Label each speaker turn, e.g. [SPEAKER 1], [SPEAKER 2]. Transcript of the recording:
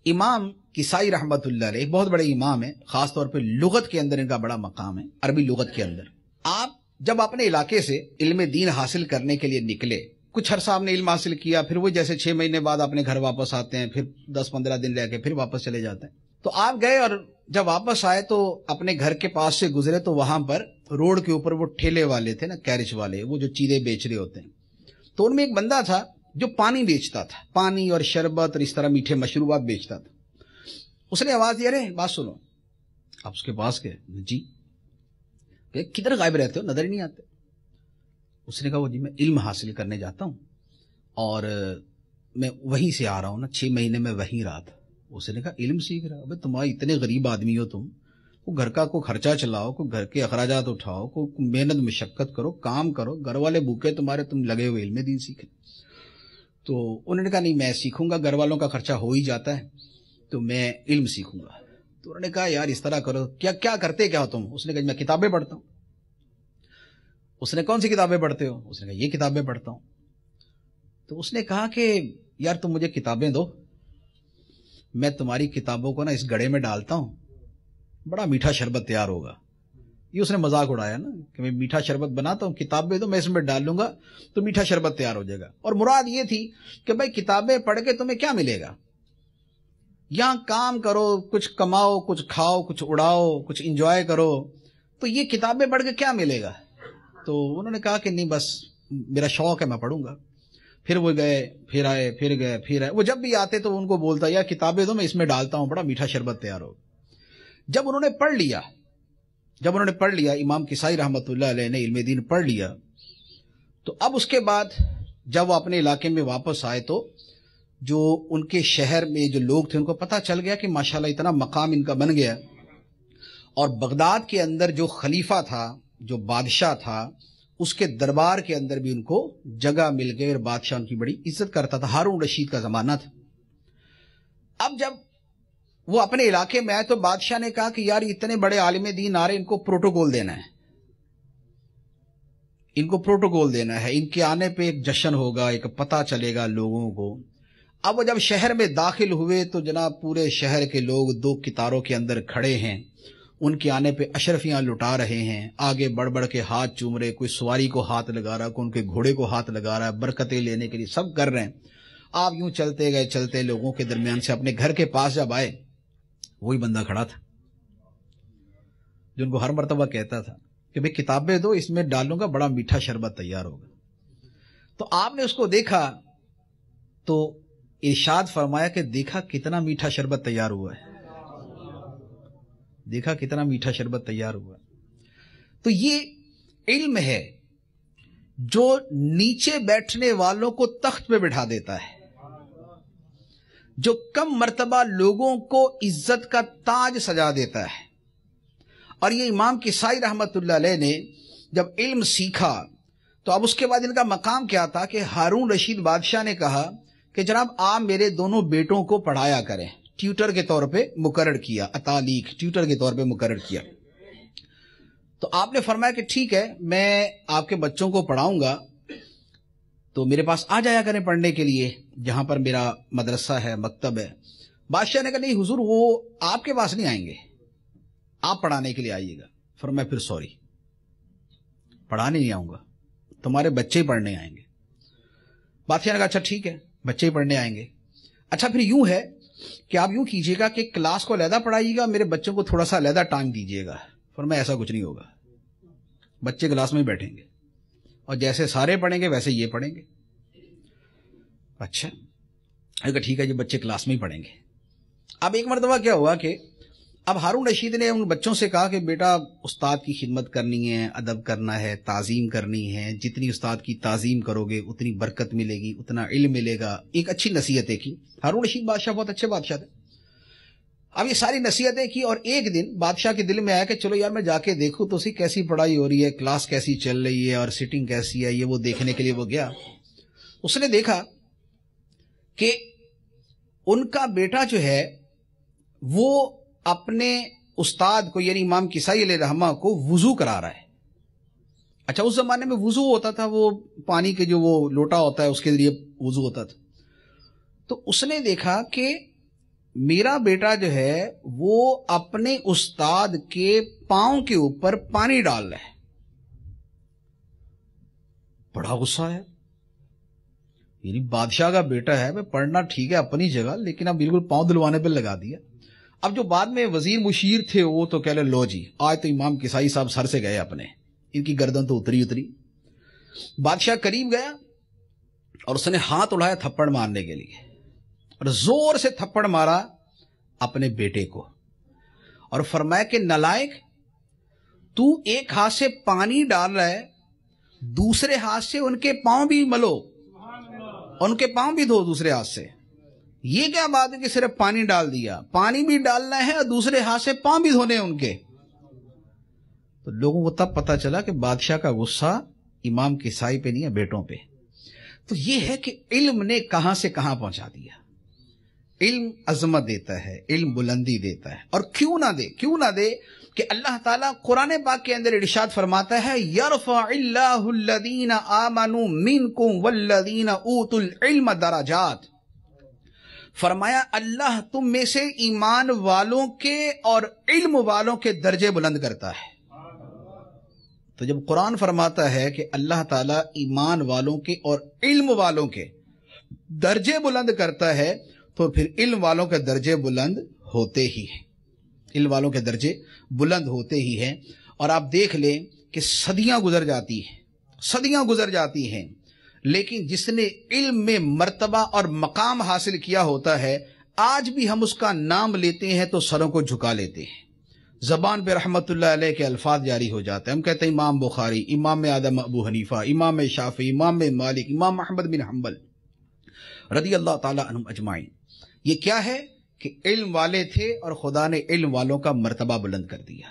[SPEAKER 1] امام کسائی رحمت اللہ علیہ ایک بہت بڑے امام ہیں، خاص طور پہ لغت کے اندر ان کا بڑا مقام ہے، عربی لغت کے اندر۔ آپ جب اپنے علاقے سے علم دین حاصل کرنے کے لیے نکلے، کچھ عرصہ آپ نے علم حاصل کیا، پھر وہ جیسے 6 مہینے بعد اپنے گھر واپس آتے ہیں، پھر 10-15 دن رہ کے پھر واپس چلے جاتے ہیں۔ تو آپ گئے اور جب واپس آئے تو اپنے گھر کے پاس سے گزرے تو وہاں پر روڈ کے اوپر وہ ٹھیلے والے تھے نا، کیرچ والے، وہ جو چیزیں بیچ رہے ہوتے ہیں، تو ان میں ایک بندہ تھا جو پانی بیچتا تھا، پانی اور شربت اور اس طرح میٹھے مشروبات بیچتا تھا۔ اس نے آواز دی، ارے بات سنو۔ آپ اس کے پاس گئے، جی کہ کدھر غائب رہتے ہو، نظر ہی نہیں آتے۔ اس نے کہا وہ جی میں علم حاصل کرنے جاتا ہوں اور میں وہیں سے آ رہا ہوں نا، 6 مہینے میں وہیں رہا تھا۔ اس نے کہا علم سیکھ رہا؟ ابے تمہارے اتنے غریب آدمی ہو تم، کو گھر کا کو خرچہ چلاؤ، کو گھر کے اخراجات اٹھاؤ، کو محنت مشقت کرو، کام کرو، گھر والے بھوکے تمہارے، تم لگے ہوئے علم دین سیکھیں۔ تو انہوں نے کہا نہیں میں سیکھوں گا، گھر والوں کا خرچہ ہو ہی جاتا ہے تو میں علم سیکھوں گا۔ تو انہوں نے کہا یار اس طرح کرو، کیا کرتے کیا ہو تم؟ اس نے کہا میں کتابیں پڑھتا ہوں۔ اس نے کون سی کتابیں پڑھتے ہو؟ اس نے کہا یہ کتابیں پڑھتا ہوں۔ تو اس نے کہا کہ یار تم مجھے کتابیں دو، میں تمہاری کتابوں کو نا اس گڑھے میں ڈالتا ہوں، بڑا میٹھا شربت تیار ہوگا۔ یہ اس نے مذاق اڑایا نا کہ میں میٹھا شربت بناتا ہوں، کتابیں دو میں اس میں ڈال لوں گا تو میٹھا شربت تیار ہو جائے گا۔ اور مراد یہ تھی کہ بھائی کتابیں پڑھ کے تمہیں کیا ملے گا، یہاں کام کرو، کچھ کماؤ، کچھ کھاؤ، کچھ اڑاؤ، کچھ انجوائے کرو، تو یہ کتابیں پڑھ کے کیا ملے گا؟ تو انہوں نے کہا کہ نہیں بس میرا شوق ہے میں پڑھوں گا۔ پھر وہ گئے، پھر آئے، پھر گئے، پھر آئے۔ وہ جب بھی آتے تو ان کو بولتا یا کتابیں دو میں اس میں ڈالتا ہوں، بڑا میٹھا شربت تیار ہو۔ جب انہوں نے پڑھ لیا امام کسائی رحمت اللہ علیہ نے علم دین پڑھ لیا، تو اب اس کے بعد جب وہ اپنے علاقے میں واپس آئے تو جو ان کے شہر میں جو لوگ تھے ان کو پتہ چل گیا کہ ماشاءاللہ اتنا مقام ان کا بن گیا۔ اور بغداد کے اندر جو خلیفہ تھا، جو بادشاہ تھا، اس کے دربار کے اندر بھی ان کو جگہ مل گئی اور بادشاہ ان کی بڑی عزت کرتا تھا۔ ہارون رشید کا زمانہ تھا۔ اب جب وہ اپنے علاقے میں آئے تو بادشاہ نے کہا کہ یار اتنے بڑے عالم دین آ رہے، ان کو پروٹوکول دینا ہے، ان کو پروٹوکول دینا ہے، ان کے آنے پہ ایک جشن ہوگا، ایک پتہ چلے گا لوگوں کو۔ اب وہ جب شہر میں داخل ہوئے تو جناب پورے شہر کے لوگ 2 قطاروں کے اندر کھڑے ہیں، ان کے آنے پہ اشرفیاں لٹا رہے ہیں، آگے بڑھ بڑھ کے ہاتھ چوم رہے، کوئی سواری کو ہاتھ لگا رہا، کوئی ان کے گھوڑے کو ہاتھ لگا رہا ہے، برکتیں لینے کے لیے سب کر رہے ہیں۔ آپ یوں چلتے گئے، چلتے لوگوں کے درمیان سے اپنے گھر کے پاس جب آئے، وہی بندہ کھڑا تھا جو ان کو ہر مرتبہ کہتا تھا کہ بھئی کتابیں دو اس میں ڈالوں گا، بڑا میٹھا شربت تیار ہوگا۔ تو آپ نے اس کو دیکھا تو ارشاد فرمایا کہ دیکھا کتنا میٹھا شربت تیار ہوا ہے، دیکھا کتنا میٹھا شربت تیار ہوا۔ تو یہ علم ہے جو نیچے بیٹھنے والوں کو تخت پہ بٹھا دیتا ہے، جو کم مرتبہ لوگوں کو عزت کا تاج سجا دیتا ہے۔ اور یہ امام کسائی رحمت اللہ علیہ نے جب علم سیکھا تو اب اس کے بعد ان کا مقام کیا تھا کہ ہارون رشید بادشاہ نے کہا کہ جناب آپ میرے دونوں بیٹوں کو پڑھایا کریں، ٹیوٹر کے طور پہ مقرر کیا، اتالیق ٹیوٹر کے طور پہ مقرر کیا۔ تو آپ نے فرمایا کہ ٹھیک ہے میں آپ کے بچوں کو پڑھاؤں گا، تو میرے پاس آ جایا کریں پڑھنے کے لیے، جہاں پر میرا مدرسہ ہے، مکتب ہے۔ بادشاہ نے کہا نہیں حضور وہ آپ کے پاس نہیں آئیں گے، آپ پڑھانے کے لیے آئیے گا۔ فرمایا پھر سوری، پڑھانے نہیں آؤں گا، تمہارے بچے ہی پڑھنے آئیں گے۔ بادشاہ نے کہا اچھا ٹھیک ہے بچے ہی پڑھنے آئیں گے، اچھا پھر یوں ہے کہ آپ یوں کیجئے گا کہ کلاس کو علیحدہ پڑھائیے گا، میرے بچوں کو تھوڑا سا علیحدہ ٹانگ دیجئے گا۔ فرمایا ایسا کچھ نہیں ہوگا، بچے کلاس میں ہی بیٹھیں گے اور جیسے سارے پڑھیں گے ویسے یہ پڑھیں گے۔ اچھا ٹھیک ہے جی بچے کلاس میں ہی پڑھیں گے۔ اب ایک مرتبہ کیا ہوا کہ اب ہارون رشید نے ان بچوں سے کہا کہ بیٹا استاد کی خدمت کرنی ہے، ادب کرنا ہے، تعظیم کرنی ہے، جتنی استاد کی تعظیم کرو گے اتنی برکت ملے گی، اتنا علم ملے گا۔ ایک اچھی نصیحتیں کی۔ ہارون رشید بادشاہ بہت اچھے بادشاہ تھے۔ اب یہ ساری نصیحتیں کی اور ایک دن بادشاہ کے دل میں آیا کہ چلو یار میں جا کے دیکھوں تو اسی کیسی پڑھائی ہو رہی ہے، کلاس کیسی چل رہی ہے اور سیٹنگ کیسی ہے، یہ وہ دیکھنے کے لیے وہ گیا۔ اس نے دیکھا کہ ان کا بیٹا جو ہے وہ اپنے استاد کو یعنی امام کسائی علیہ رحمہ کو وضو کرا رہا ہے۔ اچھا اس زمانے میں وضو ہوتا تھا، وہ پانی کے جو وہ لوٹا ہوتا ہے اس کے ذریعے وضو ہوتا تھا۔ تو اس نے دیکھا کہ میرا بیٹا جو ہے وہ اپنے استاد کے پاؤں کے اوپر پانی ڈال رہا ہے. بڑا غصہ ہے. یعنی بادشاہ کا بیٹا ہے, پڑھنا ٹھیک ہے اپنی جگہ, لیکن اب بالکل پاؤں دلوانے پہ لگا دیا. اب جو بعد میں وزیر مشیر تھے وہ تو کہہ لے لو جی آج تو امام کسائی صاحب سر سے گئے اپنے, ان کی گردن تو اتری. بادشاہ قریب گیا اور اس نے ہاتھ اڑایا تھپڑ مارنے کے لیے, اور زور سے تھپڑ مارا اپنے بیٹے کو, اور فرمایا کہ نالائق, تو ایک ہاتھ سے پانی ڈال رہا ہے, دوسرے ہاتھ سے ان کے پاؤں بھی ملو, ان کے پاؤں بھی دھو دوسرے ہاتھ سے. یہ کیا بات ہے کہ صرف پانی ڈال دیا؟ پانی بھی ڈالنا ہے اور دوسرے ہاتھ سے پاؤں بھی دھونے ان کے. تو لوگوں کو تب پتا چلا کہ بادشاہ کا غصہ امام کسائی پہ نہیں ہے, بیٹوں پہ. تو یہ ہے کہ علم نے کہاں سے کہاں پہنچا دیا. علم عظمت دیتا ہے, علم بلندی دیتا ہے. اور کیوں نہ دے کہ اللہ تعالیٰ قرآن پاک کے اندر ارشاد فرماتا ہے یرفع اللہ الذین آمنوا منکم والذین اوتوا العلم درجات. فرمایا اللہ تم میں سے ایمان والوں کے اور علم والوں کے درجے بلند کرتا ہے. تو جب قرآن فرماتا ہے کہ اللہ تعالیٰ ایمان والوں کے اور علم والوں کے درجے بلند کرتا ہے, تو پھر علم والوں کے درجے بلند ہوتے ہی ہیں, علم والوں کے درجے بلند ہوتے ہی ہیں. اور آپ دیکھ لیں کہ صدیاں گزر جاتی ہیں, لیکن جس نے علم میں مرتبہ اور مقام حاصل کیا ہوتا ہے, آج بھی ہم اس کا نام لیتے ہیں تو سروں کو جھکا لیتے ہیں. زبان پہ رحمت اللہ علیہ کے الفاظ جاری ہو جاتے ہیں. ہم کہتے ہیں امام بخاری, امام اعظم ابو حنیفہ, امام شافعی, امام مالک, امام احمد بن حنبل رضی اللہ تعالی عنہم اجمعین. یہ کیا ہے کہ علم والے تھے اور خدا نے علم والوں کا مرتبہ بلند کر دیا.